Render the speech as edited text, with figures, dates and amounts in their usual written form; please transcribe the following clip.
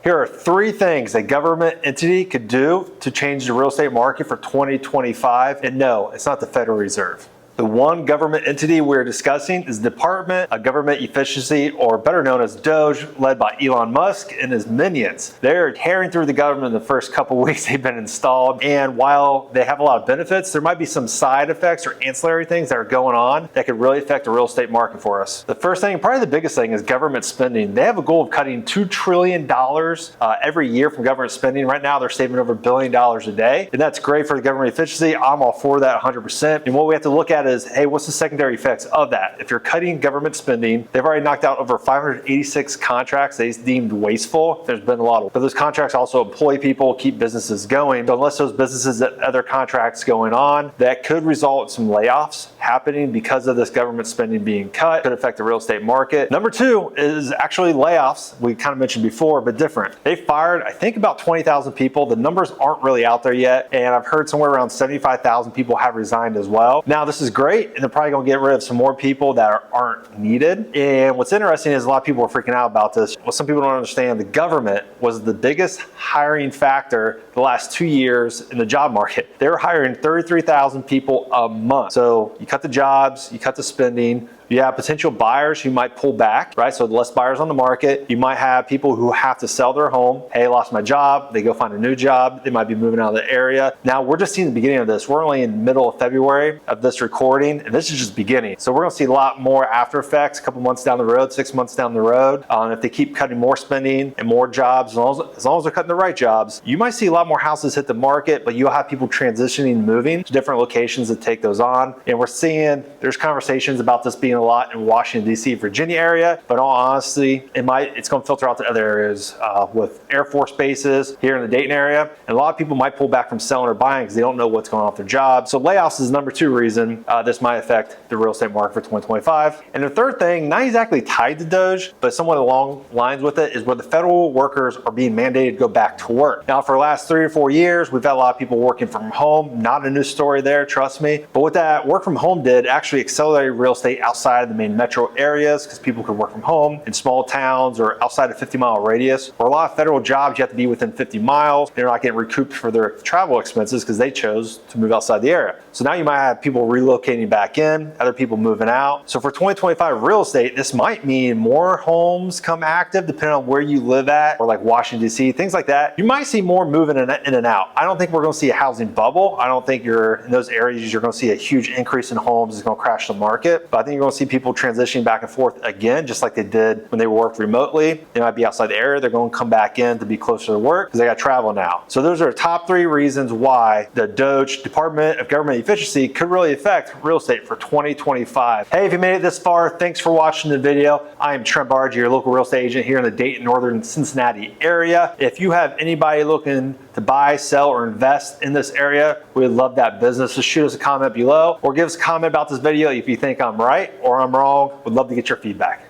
Here are 3 things a government entity could do to change the real estate market for 2025. And no, it's not the Federal Reserve. The one government entity we're discussing is the Department of Government Efficiency, or better known as DOGE, led by Elon Musk and his minions. They're tearing through the government in the first couple weeks they've been installed. And while they have a lot of benefits, there might be some side effects or ancillary things that are going on that could really affect the real estate market for us. The first thing, probably the biggest thing, is government spending. They have a goal of cutting $2 trillion every year from government spending. Right now, they're saving over $1 billion a day. And that's great for the government efficiency. I'm all for that 100%. And what we have to look at is, hey, what's the secondary effects of that? If you're cutting government spending, they've already knocked out over 586 contracts they deemed wasteful. There's been a lot of, but those contracts also employ people, keep businesses going. So unless those businesses have other contracts going on, that could result in some layoffs happening because of this government spending being cut. Could affect the real estate market. Number 2 is actually layoffs. We kind of mentioned before, but different. They fired, I think, about 20,000 people. The numbers aren't really out there yet, and I've heard somewhere around 75,000 people have resigned as well. Now, this is great, and they're probably going to get rid of some more people that aren't needed. And what's interesting is a lot of people are freaking out about this. Well, some people don't understand the government was the biggest hiring factor the last 2 years in the job market. They were hiring 33,000 people a month. So you cut the jobs, you cut the spending. You have potential buyers who might pull back, right? So less buyers on the market. You might have people who have to sell their home. Hey, I lost my job. They go find a new job. They might be moving out of the area. Now, we're just seeing the beginning of this. We're only in the middle of February of this recording, and this is just beginning. So we're going to see a lot more after effects a couple months down the road, 6 months down the road. If they keep cutting more spending and more jobs, as long as they're cutting the right jobs, you might see a lot more houses hit the market, but you'll have people transitioning and moving to different locations that take those on. And we're seeing there's conversations about this being a lot in Washington, D.C., Virginia area, but in all honesty, it's going to filter out to other areas with Air Force bases here in the Dayton area. And a lot of people might pull back from selling or buying because they don't know what's going on with their job. So layoffs is number 2 reason this might affect the real estate market for 2025. And the third thing, not exactly tied to DOGE, but somewhat along lines with it, is where the federal workers are being mandated to go back to work. Now, for the last 3 or 4 years, we've had a lot of people working from home. Not a new story there, trust me. But what that work from home did actually accelerated real estate outside of the main metro areas, because people could work from home in small towns or outside a 50-mile radius. For a lot of federal jobs, you have to be within 50 miles. They're not getting recouped for their travel expenses because they chose to move outside the area. So now you might have people relocating back in, other people moving out. So for 2025 real estate, this might mean more homes come active depending on where you live at, or like Washington, D.C., things like that. You might see more moving in and out. I don't think we're going to see a housing bubble. I don't think in those areas you're going to see a huge increase in homes. It's going to crash the market. But I think you're going to see people transitioning back and forth again, just like they did when they worked remotely. They might be outside the area. They're going to come back in to be closer to work because they got to travel now. So those are the top 3 reasons why the DOGE, Department of Government Efficiency, could really affect real estate for 2025. Hey, if you made it this far, thanks for watching the video. I am Trent Barge, your local real estate agent here in the Dayton, Northern Cincinnati area. If you have anybody looking to buy, sell, or invest in this area, we'd love that business. Just shoot us a comment below or give us a comment about this video if you think I'm right or I'm wrong. We'd love to get your feedback.